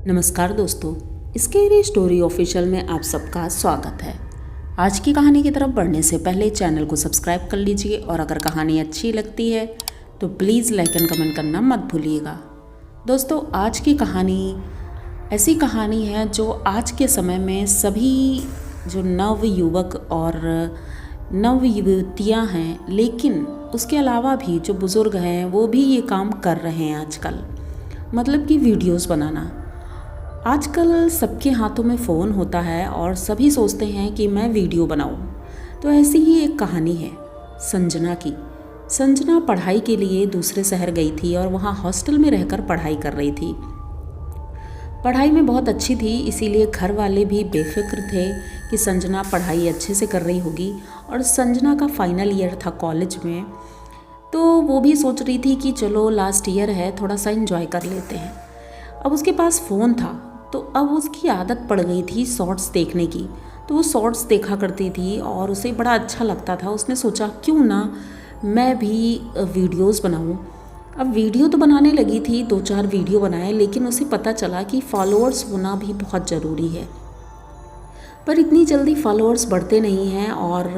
नमस्कार दोस्तों, scary story official में आप सबका स्वागत है। आज की कहानी की तरफ बढ़ने से पहले चैनल को सब्सक्राइब कर लीजिए और अगर कहानी अच्छी लगती है तो प्लीज़ लाइक एंड कमेंट करना मत भूलिएगा। दोस्तों, आज की कहानी ऐसी कहानी है जो आज के समय में सभी जो नव युवक और नव युवतियाँ हैं, लेकिन उसके अलावा भी जो बुज़ुर्ग हैं वो भी ये काम कर रहे हैं आजकल, मतलब कि वीडियोस बनाना। आजकल सबके हाथों में फ़ोन होता है और सभी सोचते हैं कि मैं वीडियो बनाऊं। तो ऐसी ही एक कहानी है संजना की। संजना पढ़ाई के लिए दूसरे शहर गई थी और वहाँ हॉस्टल में रहकर पढ़ाई कर रही थी। पढ़ाई में बहुत अच्छी थी, इसीलिए घर वाले भी बेफिक्र थे कि संजना पढ़ाई अच्छे से कर रही होगी। और संजना का फाइनल ईयर था कॉलेज में, तो वो भी सोच रही थी कि चलो लास्ट ईयर है, थोड़ा सा एंजॉय कर लेते हैं। अब उसके पास फ़ोन था, तो अब उसकी आदत पड़ गई थी शॉर्ट्स देखने की। तो वो शॉर्ट्स देखा करती थी और उसे बड़ा अच्छा लगता था। उसने सोचा क्यों ना मैं भी वीडियोस बनाऊं। अब वीडियो तो बनाने लगी थी, 2-4 वीडियो बनाए, लेकिन उसे पता चला कि फॉलोअर्स होना भी बहुत ज़रूरी है। पर इतनी जल्दी फॉलोअर्स बढ़ते नहीं हैं और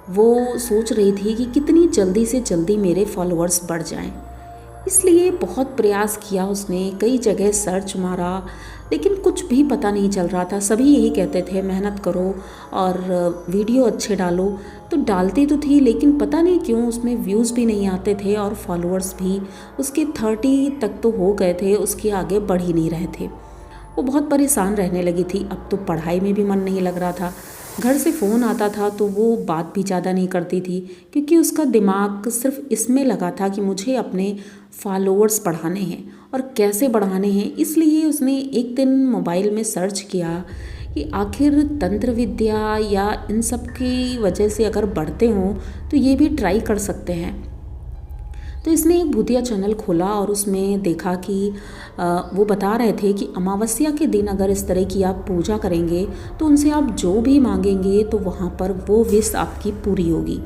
वो सोच रही थी कि कितनी जल्दी से जल्दी मेरे फॉलोअर्स बढ़ जाएं। इसलिए बहुत प्रयास किया उसने, कई जगह सर्च मारा, लेकिन कुछ भी पता नहीं चल रहा था। सभी यही कहते थे मेहनत करो और वीडियो अच्छे डालो। तो डालती तो थी, लेकिन पता नहीं क्यों उसमें व्यूज़ भी नहीं आते थे और फॉलोअर्स भी उसके 30 तक तो हो गए थे, उसके आगे बढ़ ही नहीं रहे थे। वो बहुत परेशान रहने लगी थी। अब तो पढ़ाई में भी मन नहीं लग रहा था। घर से फ़ोन आता था तो वो बात भी ज़्यादा नहीं करती थी, क्योंकि उसका दिमाग सिर्फ इसमें लगा था कि मुझे अपने फॉलोअर्स बढ़ाने हैं और कैसे बढ़ाने हैं। इसलिए उसने एक दिन मोबाइल में सर्च किया कि आखिर तंत्र विद्या या इन सब की वजह से अगर बढ़ते हों तो ये भी ट्राई कर सकते हैं। तो इसने एक भूतिया चैनल खोला और उसमें देखा कि वो बता रहे थे कि अमावस्या के दिन अगर इस तरह की आप पूजा करेंगे तो उनसे आप जो भी मांगेंगे तो वहाँ पर वो विश आपकी पूरी होगी।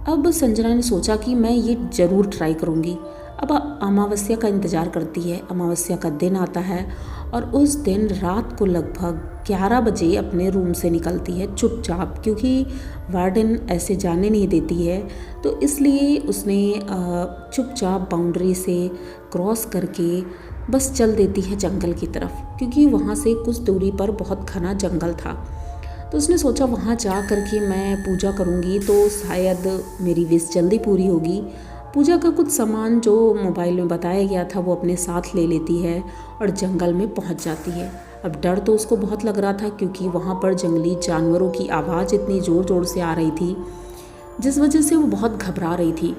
अब संजना ने सोचा कि मैं ये ज़रूर ट्राई करूँगी। अब अमावस्या का इंतज़ार करती है। अमावस्या का दिन आता है और उस दिन रात को लगभग 11 बजे अपने रूम से निकलती है चुपचाप, क्योंकि वार्डन ऐसे जाने नहीं देती है। तो इसलिए उसने चुपचाप बाउंड्री से क्रॉस करके बस चल देती है जंगल की तरफ, क्योंकि वहाँ से कुछ दूरी पर बहुत घना जंगल था। तो उसने सोचा वहाँ जा कर के मैं पूजा करूँगी तो शायद मेरी विश जल्दी पूरी होगी। पूजा का कुछ सामान जो मोबाइल में बताया गया था वो अपने साथ ले लेती है और जंगल में पहुंच जाती है। अब डर तो उसको बहुत लग रहा था, क्योंकि वहां पर जंगली जानवरों की आवाज़ इतनी ज़ोर ज़ोर से आ रही थी, जिस वजह से वो बहुत घबरा रही थी।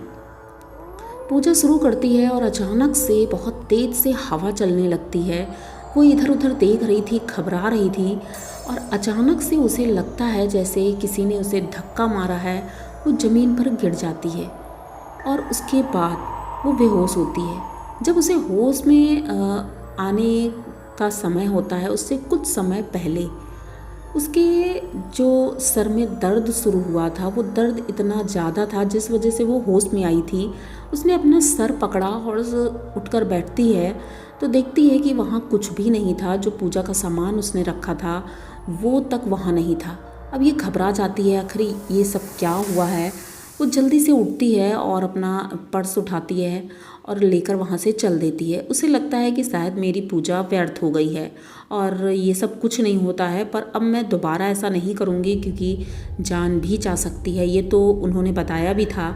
पूजा शुरू करती है और अचानक से बहुत तेज़ से हवा चलने लगती है। वो इधर उधर देख रही थी, घबरा रही थी, और अचानक से उसे लगता है जैसे किसी ने उसे धक्का मारा है। वो ज़मीन पर गिर जाती है और उसके बाद वो बेहोश होती है। जब उसे होश में आने का समय होता है, उससे कुछ समय पहले उसके जो सर में दर्द शुरू हुआ था, वो दर्द इतना ज़्यादा था जिस वजह से वो होश में आई थी। उसने अपना सर पकड़ा और उठकर बैठती है तो देखती है कि वहाँ कुछ भी नहीं था। जो पूजा का सामान उसने रखा था वो तक वहाँ नहीं था। अब ये घबरा जाती है, आखिर ये सब क्या हुआ है। वो जल्दी से उठती है और अपना पर्स उठाती है और लेकर वहाँ से चल देती है। उसे लगता है कि शायद मेरी पूजा व्यर्थ हो गई है और ये सब कुछ नहीं होता है, पर अब मैं दोबारा ऐसा नहीं करूँगी, क्योंकि जान भी जा सकती है। ये तो उन्होंने बताया भी था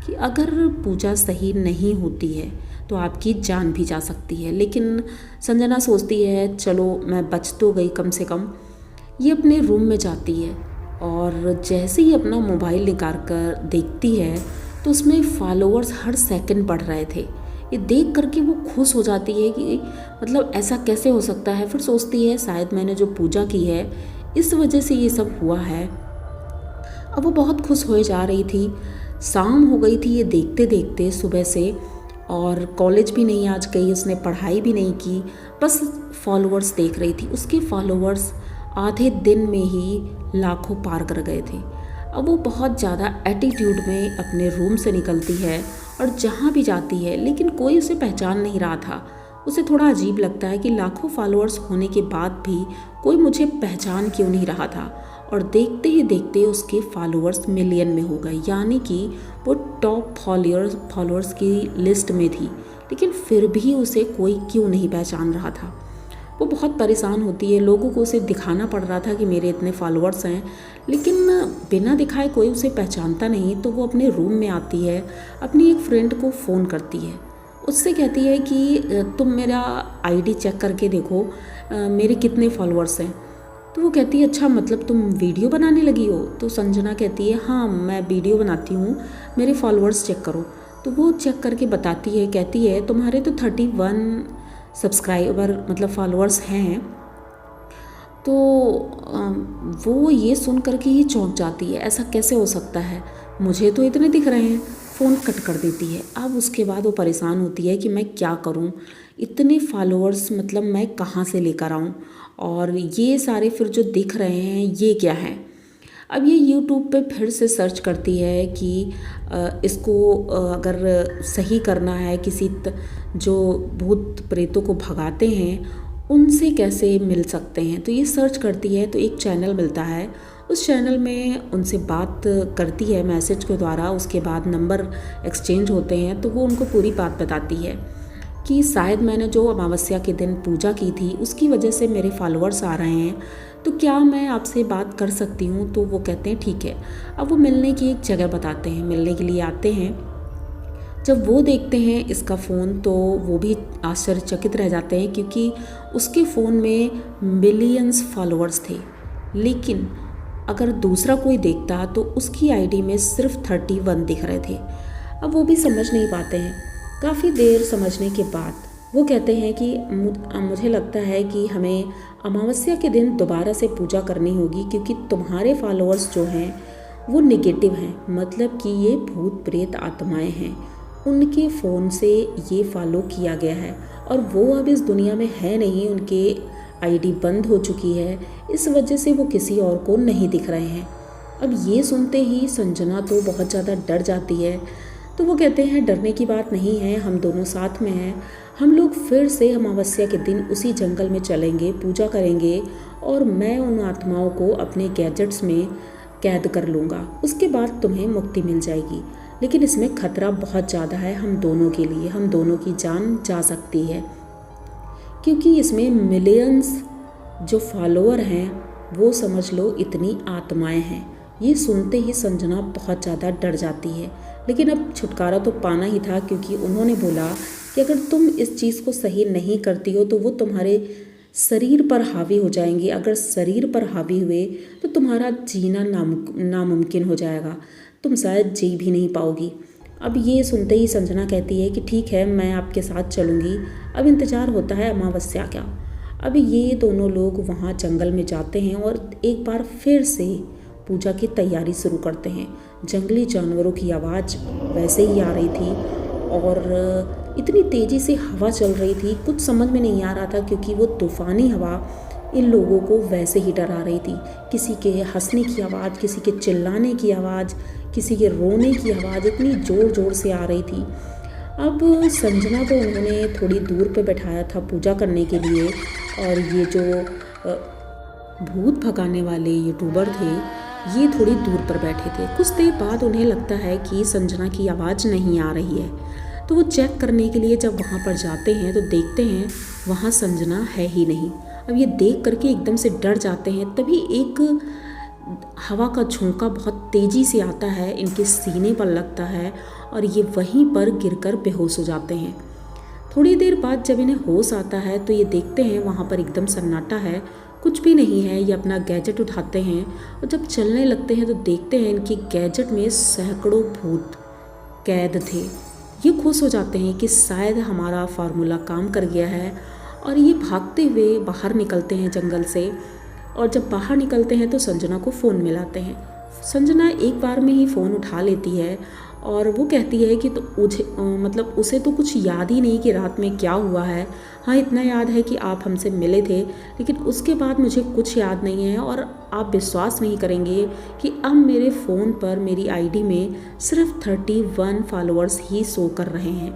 कि अगर पूजा सही नहीं होती है तो आपकी जान भी जा सकती है। लेकिन संजना सोचती है चलो मैं बच तो गई कम से कम। ये अपने रूम में जाती है और जैसे ही अपना मोबाइल निकाल कर देखती है तो उसमें फॉलोअर्स हर सेकंड बढ़ रहे थे। ये देख करके वो खुश हो जाती है कि मतलब ऐसा कैसे हो सकता है। फिर सोचती है शायद मैंने जो पूजा की है इस वजह से ये सब हुआ है। अब वो बहुत खुश हो जा रही थी। शाम हो गई थी ये देखते देखते सुबह से, और कॉलेज भी नहीं आज गई, उसने पढ़ाई भी नहीं की, बस फॉलोअर्स देख रही थी। उसके फॉलोअर्स आधे दिन में ही लाखों पार कर गए थे। अब वो बहुत ज़्यादा एटीट्यूड में अपने रूम से निकलती है और जहाँ भी जाती है, लेकिन कोई उसे पहचान नहीं रहा था। उसे थोड़ा अजीब लगता है कि लाखों फॉलोअर्स होने के बाद भी कोई मुझे पहचान क्यों नहीं रहा था। और देखते ही देखते उसके फॉलोअर्स मिलियन में हो गए, यानी कि वो टॉप फॉलोअर्स की लिस्ट में थी। लेकिन फिर भी उसे कोई क्यों नहीं पहचान रहा था। वो बहुत परेशान होती है। लोगों को उसे दिखाना पड़ रहा था कि मेरे इतने फॉलोअर्स हैं, लेकिन बिना दिखाए कोई उसे पहचानता नहीं। तो वो अपने रूम में आती है, अपनी एक फ्रेंड को फ़ोन करती है, उससे कहती है कि तुम मेरा आईडी चेक करके देखो मेरे कितने फॉलोअर्स हैं। तो वो कहती है अच्छा, मतलब तुम वीडियो बनाने लगी हो। तो संजना कहती है हाँ, मैं वीडियो बनाती हूँ, मेरे फॉलोअर्स चेक करो। तो वो चेक करके बताती है, कहती है तुम्हारे तो 31 सब्सक्राइबर मतलब फॉलोअर्स हैं। तो वो ये सुन करके ही चौंक जाती है, ऐसा कैसे हो सकता है, मुझे तो इतने दिख रहे हैं। फ़ोन कट कर देती है। अब उसके बाद वो परेशान होती है कि मैं क्या करूं, इतने फॉलोअर्स मतलब मैं कहाँ से लेकर आऊं, और ये सारे फिर जो दिख रहे हैं ये क्या है। अब ये यूट्यूब पे फिर से सर्च करती है कि इसको अगर सही करना है, किसी जो भूत प्रेतों को भगाते हैं उनसे कैसे मिल सकते हैं। तो ये सर्च करती है तो एक चैनल मिलता है, उस चैनल में उनसे बात करती है मैसेज के द्वारा। उसके बाद नंबर एक्सचेंज होते हैं, तो वो उनको पूरी बात बताती है कि शायद मैंने जो अमावस्या के दिन पूजा की थी उसकी वजह से मेरे फॉलोअर्स आ रहे हैं, तो क्या मैं आपसे बात कर सकती हूँ। तो वो कहते हैं ठीक है। अब वो मिलने की एक जगह बताते हैं, मिलने के लिए आते हैं। जब वो देखते हैं इसका फ़ोन तो वो भी आश्चर्यचकित रह जाते हैं, क्योंकि उसके फ़ोन में मिलियंस फॉलोअर्स थे। लेकिन अगर दूसरा कोई देखता तो उसकी आईडी में सिर्फ 31 दिख रहे थे। अब वो भी समझ नहीं पाते हैं। काफ़ी देर समझने के बाद वो कहते हैं कि मुझे लगता है कि हमें अमावस्या के दिन दोबारा से पूजा करनी होगी, क्योंकि तुम्हारे फॉलोअर्स जो हैं वो नेगेटिव हैं, मतलब कि ये भूत प्रेत आत्माएं हैं, उनके फ़ोन से ये फॉलो किया गया है और वो अब इस दुनिया में है नहीं, उनके आईडी बंद हो चुकी है, इस वजह से वो किसी और को नहीं दिख रहे हैं। अब ये सुनते ही संजना तो बहुत ज़्यादा डर जाती है। तो वो कहते हैं डरने की बात नहीं है, हम दोनों साथ में हैं, हम लोग फिर से अमावस्या के दिन उसी जंगल में चलेंगे, पूजा करेंगे और मैं उन आत्माओं को अपने गैजेट्स में कैद कर लूँगा, उसके बाद तुम्हें मुक्ति मिल जाएगी। लेकिन इसमें खतरा बहुत ज़्यादा है हम दोनों के लिए, हम दोनों की जान जा सकती है, क्योंकि इसमें मिलियंस जो फॉलोअर हैं वो समझ लो इतनी आत्माएं हैं। ये सुनते ही संजना बहुत ज़्यादा डर जाती है, लेकिन अब छुटकारा तो पाना ही था, क्योंकि उन्होंने बोला कि अगर तुम इस चीज़ को सही नहीं करती हो तो वो तुम्हारे शरीर पर हावी हो जाएंगी, अगर शरीर पर हावी हुए तो तुम्हारा जीना नामुमकिन हो जाएगा, तुम शायद जी भी नहीं पाओगी। अब ये सुनते ही संजना कहती है कि ठीक है, मैं आपके साथ चलूँगी, अब इंतज़ार होता है अमावस्या का। अब ये दोनों लोग वहाँ जंगल में जाते हैं और एक बार फिर से पूजा की तैयारी शुरू करते हैं। जंगली जानवरों की आवाज़ वैसे ही आ रही थी और इतनी तेज़ी से हवा चल रही थी, कुछ समझ में नहीं आ रहा था, क्योंकि वो तूफ़ानी हवा इन लोगों को वैसे ही डरा रही थी। किसी के हंसने की आवाज़, किसी के चिल्लाने की आवाज़, किसी के रोने की आवाज़ इतनी ज़ोर ज़ोर से आ रही थी। अब संजना को उन्होंने थोड़ी दूर पे बैठाया था पूजा करने के लिए, और ये जो भूत भगाने वाले यूट्यूबर थे ये थोड़ी दूर पर बैठे थे। कुछ देर बाद उन्हें लगता है कि संजना की आवाज़ नहीं आ रही है, तो वो चेक करने के लिए जब वहाँ पर जाते हैं तो देखते हैं वहाँ संजना है ही नहीं। अब ये देख करके एकदम से डर जाते हैं। तभी एक हवा का झोंका बहुत तेज़ी से आता है, इनके सीने पर लगता है और ये वहीं पर गिरकर बेहोश हो जाते हैं। थोड़ी देर बाद जब इन्हें होश आता है तो ये देखते हैं वहाँ पर एकदम सन्नाटा है, कुछ भी नहीं है। ये अपना गैजेट उठाते हैं और जब चलने लगते हैं तो देखते हैं इनके गैजेट में सैकड़ों भूत कैद थे। ये खुश हो जाते हैं कि शायद हमारा फार्मूला काम कर गया है और ये भागते हुए बाहर निकलते हैं जंगल से। और जब बाहर निकलते हैं तो संजना को फ़ोन मिलाते हैं। संजना एक बार में ही फ़ोन उठा लेती है और वो कहती है कि तो मतलब उसे तो कुछ याद ही नहीं कि रात में क्या हुआ है। हाँ, इतना याद है कि आप हमसे मिले थे, लेकिन उसके बाद मुझे कुछ याद नहीं है और आप विश्वास नहीं करेंगे कि अब मेरे फ़ोन पर मेरी आईडी में सिर्फ 31 फॉलोअर्स ही शो कर रहे हैं।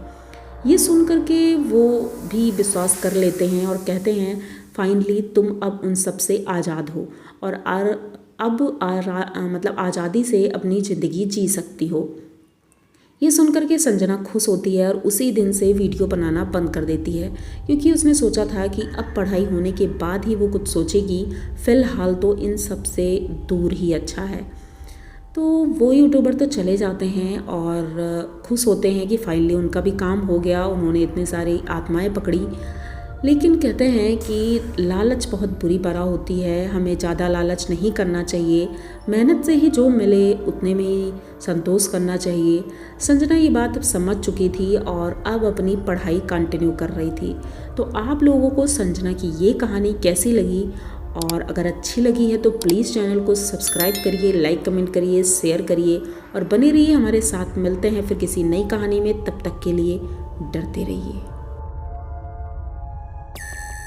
ये सुन कर के वो भी विश्वास कर लेते हैं और कहते हैं फाइनली तुम अब उन सब से आज़ाद हो और मतलब आज़ादी से अपनी ज़िंदगी जी सकती हो। ये सुनकर के संजना खुश होती है और उसी दिन से वीडियो बनाना बंद कर देती है, क्योंकि उसने सोचा था कि अब पढ़ाई होने के बाद ही वो कुछ सोचेगी, फ़िलहाल तो इन सब से दूर ही अच्छा है। तो वो यूट्यूबर तो चले जाते हैं और खुश होते हैं कि फाइनली उनका भी काम हो गया, उन्होंने इतनी सारी आत्माएं पकड़ी। लेकिन कहते हैं कि लालच बहुत बुरी बला होती है, हमें ज़्यादा लालच नहीं करना चाहिए, मेहनत से ही जो मिले उतने में ही संतोष करना चाहिए। संजना ये बात अब समझ चुकी थी और अब अपनी पढ़ाई कंटिन्यू कर रही थी। तो आप लोगों को संजना की ये कहानी कैसी लगी, और अगर अच्छी लगी है तो प्लीज़ चैनल को सब्सक्राइब करिए, लाइक कमेंट करिए, शेयर करिए और बने रहिए हमारे साथ। मिलते हैं फिर किसी नई कहानी में, तब तक के लिए डरते रहिए।